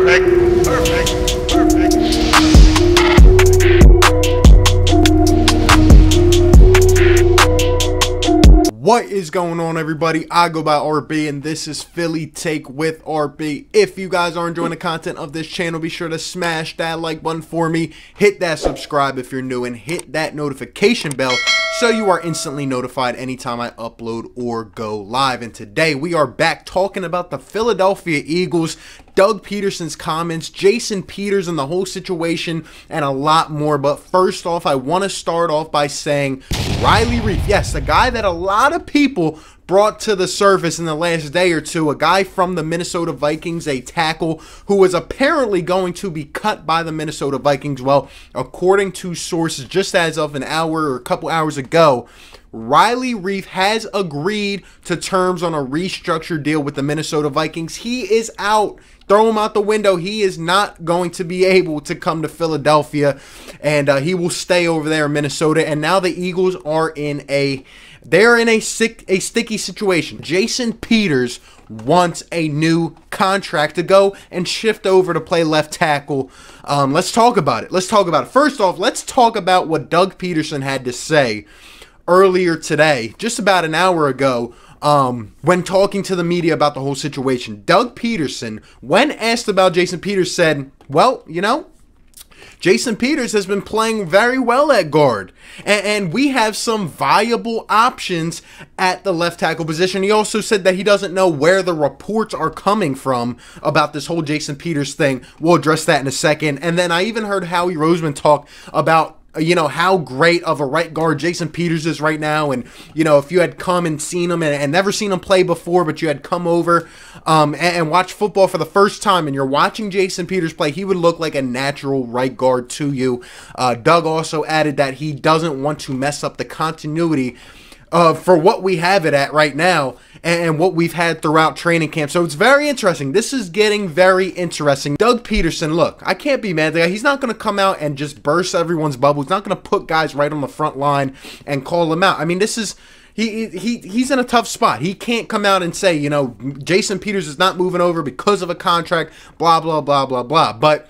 Perfect. Perfect. Perfect. What is going on, everybody? I go by RB, and this is Philly Take with RB. If you guys are enjoying the content of this channel, be sure to smash that like button for me. Hit that subscribe if you're new, and hit that notification bell so you are instantly notified anytime I upload or go live. And today we are back talking about the Philadelphia Eagles, Doug Pederson's comments, Jason Peters and the whole situation, and a lot more. But first off, I want to start off by saying Reiff, yes, the guy that a lot of people brought to the surface in the last day or two, a guy from the Minnesota Vikings, a tackle who was apparently going to be cut by the Minnesota Vikings. Well, according to sources, just as of an hour or a couple hours ago, Reiff has agreed to terms on a restructured deal with the Minnesota Vikings. He is out. Throw him out the window. He is not going to be able to come to Philadelphia, and he will stay over there in Minnesota. And now the Eagles are in a sticky situation. Jason Peters wants a new contract to go and shift over to play left tackle. Let's talk about it. First off, let's talk about what Doug Pederson had to say earlier today, just about an hour ago, when talking to the media about the whole situation. Doug Pederson, when asked about Jason Peters, said, well, you know, Jason Peters has been playing very well at guard, and we have some viable options at the left tackle position. He also said that he doesn't know where the reports are coming from about this whole Jason Peters thing. We'll address that in a second. And then I even heard Howie Roseman talk about, you know, how great of a right guard Jason Peters is right now. And, you know, if you had come and seen him and never seen him play before, but you had come over and watched football for the first time and you're watching Jason Peters play, he would look like a natural right guard to you. Doug also added that he doesn't want to mess up the continuity for what we have it at right now and what we've had throughout training camp. So it's very interesting. This is getting very interesting. Doug Pederson, look, I can't be mad at the guy. He's not going to come out and just burst everyone's bubble. He's not going to put guys right on the front line and call them out. I mean, this is... He's in a tough spot. He can't come out and say, you know, Jason Peters is not moving over because of a contract, blah, blah, blah, blah, blah. But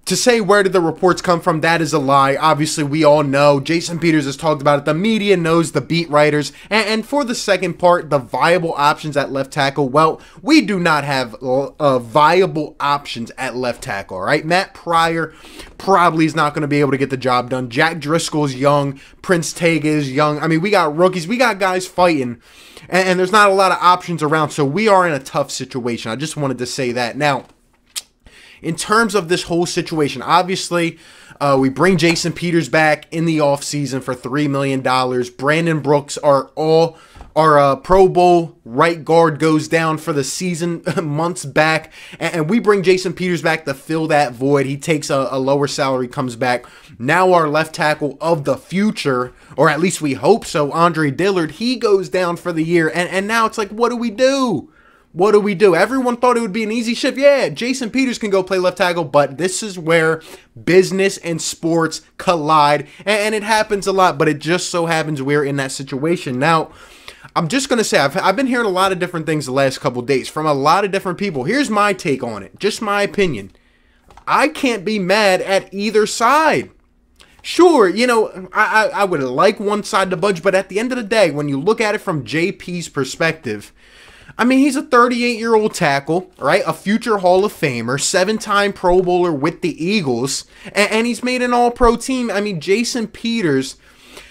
to say where did the reports come from, that is a lie. Obviously, we all know. Jason Peters has talked about it. The media knows, the beat writers. And for the second part, the viable options at left tackle, well, we do not have viable options at left tackle, all right? Matt Pryor probably is not going to be able to get the job done. Jack Driscoll's young. Prince Tega is young. I mean, we got rookies. We got guys fighting. And there's not a lot of options around, so we are in a tough situation. I just wanted to say that. Now, in terms of this whole situation, obviously, we bring Jason Peters back in the offseason for $3 million. Brandon Brooks, our Pro Bowl right guard, goes down for the season months back. And we bring Jason Peters back to fill that void. He takes a lower salary, comes back. Now our left tackle of the future, or at least we hope so, Andre Dillard, he goes down for the year. And now it's like, what do we do? What do we do? Everyone thought it would be an easy shift. Yeah, Jason Peters can go play left tackle, but this is where business and sports collide, and it happens a lot, but it just so happens we're in that situation. Now, I'm just going to say, I've been hearing a lot of different things the last couple days from a lot of different people. Here's my take on it, just my opinion. I can't be mad at either side. Sure, you know, I would like one side to budge, but at the end of the day, when you look at it from JP's perspective, I mean, he's a 38-year-old tackle, right? A future Hall of Famer, 7-time Pro Bowler with the Eagles, and he's made an all-pro team. I mean, Jason Peters,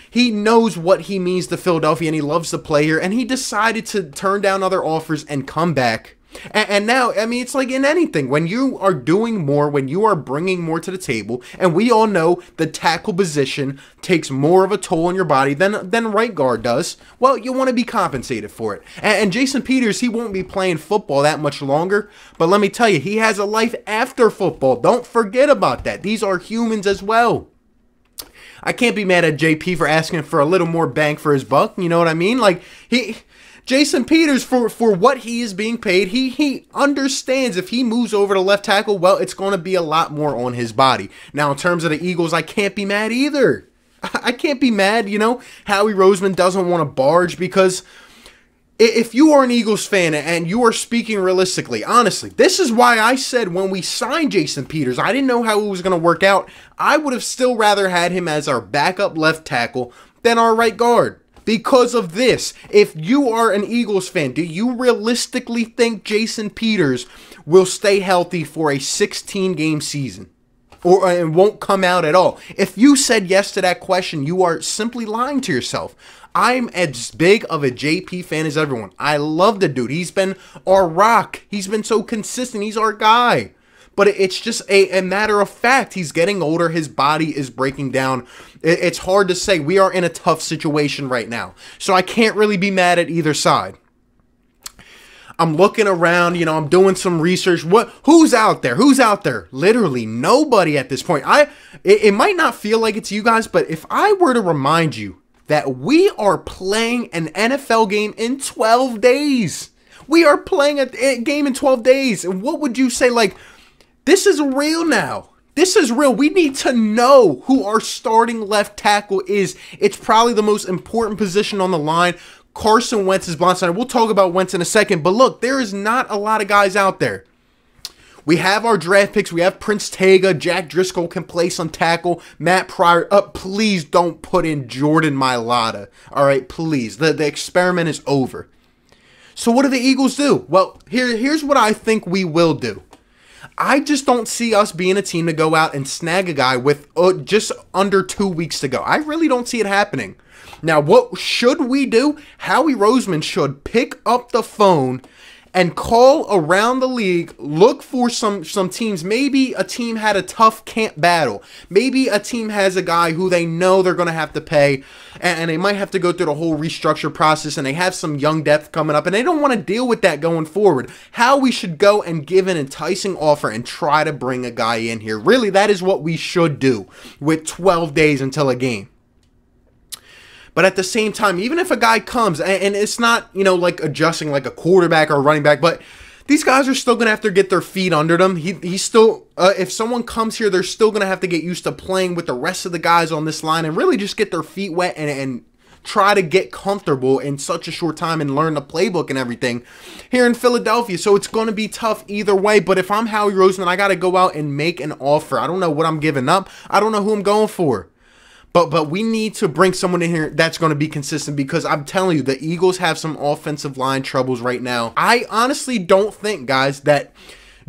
he knows what he means to Philadelphia, and he loves the player, and he decided to turn down other offers and come back. And now, I mean, it's like in anything. When you are doing more, when you are bringing more to the table, and we all know the tackle position takes more of a toll on your body than right guard does, well, you want to be compensated for it. And Jason Peters, he won't be playing football that much longer, but let me tell you, he has a life after football. Don't forget about that. These are humans as well. I can't be mad at JP for asking for a little more bang for his buck, you know what I mean? Like, Jason Peters, for what he is being paid, he understands if he moves over to left tackle, well, it's going to be a lot more on his body. Now, in terms of the Eagles, I can't be mad either. I can't be mad, you know. Howie Roseman doesn't want to barge because If you are an Eagles fan and you are speaking realistically, honestly, this is why I said when we signed Jason Peters, I didn't know how it was going to work out. I would have still rather had him as our backup left tackle than our right guard. Because of this, if you are an Eagles fan, do you realistically think Jason Peters will stay healthy for a 16-game season? Or it won't come out at all? If you said yes to that question, you are simply lying to yourself. I'm as big of a JP fan as everyone. I love the dude. He's been our rock. He's been so consistent. He's our guy. But it's just a matter of fact. He's getting older. His body is breaking down. It's hard to say. We are in a tough situation right now. So I can't really be mad at either side. I'm looking around, you know, I'm doing some research. Who's out there? Who's out there? Literally nobody at this point. It might not feel like it's you guys, but if I were to remind you that we are playing an NFL game in 12 days. We are playing a game in 12 days. And what would you say? Like, this is real now. This is real. We need to know who our starting left tackle is. It's probably the most important position on the line. Carson Wentz is blindside. We'll talk about Wentz in a second. But look, there is not a lot of guys out there. We have our draft picks. We have Prince Tega. Jack Driscoll can play some tackle. Matt Pryor. Please don't put in Jordan Mailata. All right, please. The experiment is over. So what do the Eagles do? Well, here's what I think we will do. I just don't see us being a team to go out and snag a guy with just under 2 weeks to go. I really don't see it happening. Now, what should we do? Howie Roseman should pick up the phone and call around the league, look for some teams. Maybe a team had a tough camp battle. Maybe a team has a guy who they know they're going to have to pay, and they might have to go through the whole restructure process, and they have some young depth coming up, and they don't want to deal with that going forward. How we should go and give an enticing offer and try to bring a guy in here. Really, that is what we should do with 12 days until a game. But at the same time, even if a guy comes, and it's not, you know, like adjusting like a quarterback or a running back, but these guys are still going to have to get their feet under them. He's still, if someone comes here, they're still going to have to get used to playing with the rest of the guys on this line and really just get their feet wet and try to get comfortable in such a short time and learn the playbook and everything here in Philadelphia. So it's going to be tough either way. But if I'm Howie Roseman, I got to go out and make an offer. I don't know what I'm giving up. I don't know who I'm going for. But we need to bring someone in here that's going to be consistent, because I'm telling you, the Eagles have some offensive line troubles right now. I honestly don't think, guys, that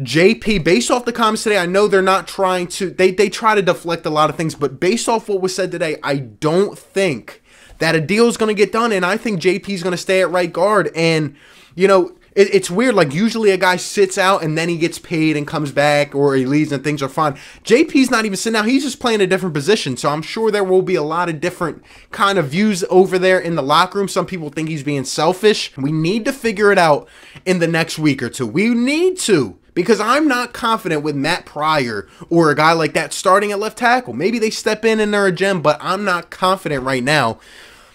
JP, based off the comments today, I know they're not trying to, they try to deflect a lot of things, but based off what was said today, I don't think that a deal is going to get done, and I think JP is going to stay at right guard. And, you know, it's weird. Like, usually a guy sits out and then he gets paid and comes back, or he leaves and things are fine. JP's not even sitting out. He's just playing a different position. So I'm sure there will be a lot of different kind of views over there in the locker room. Some people think he's being selfish. We need to figure it out in the next week or two. We need to. Because I'm not confident with Matt Pryor or a guy like that starting at left tackle. Maybe they step in and they're a gem, but I'm not confident right now.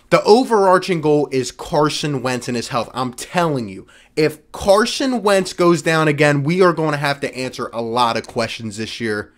The overarching goal is Carson Wentz and his health. I'm telling you, if Carson Wentz goes down again, we are going to have to answer a lot of questions this year.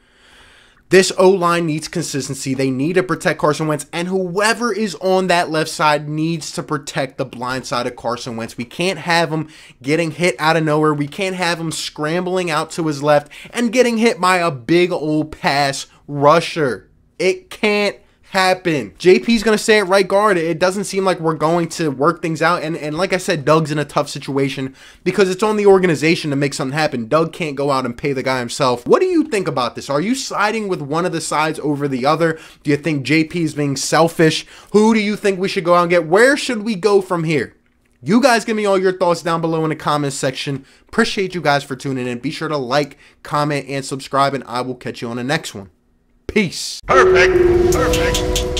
This O-line needs consistency. They need to protect Carson Wentz, and whoever is on that left side needs to protect the blind side of Carson Wentz. We can't have him getting hit out of nowhere. We can't have him scrambling out to his left and getting hit by a big old pass rusher. It can't happen. JP's going to stay at right guard. It doesn't seem like we're going to work things out. And like I said, Doug's in a tough situation because it's on the organization to make something happen. Doug can't go out and pay the guy himself. What do you think about this? Are you siding with one of the sides over the other? Do you think JP is being selfish? Who do you think we should go out and get? Where should we go from here? You guys give me all your thoughts down below in the comments section. Appreciate you guys for tuning in. Be sure to like, comment, and subscribe, and I will catch you on the next one. Peace. Perfect. Perfect.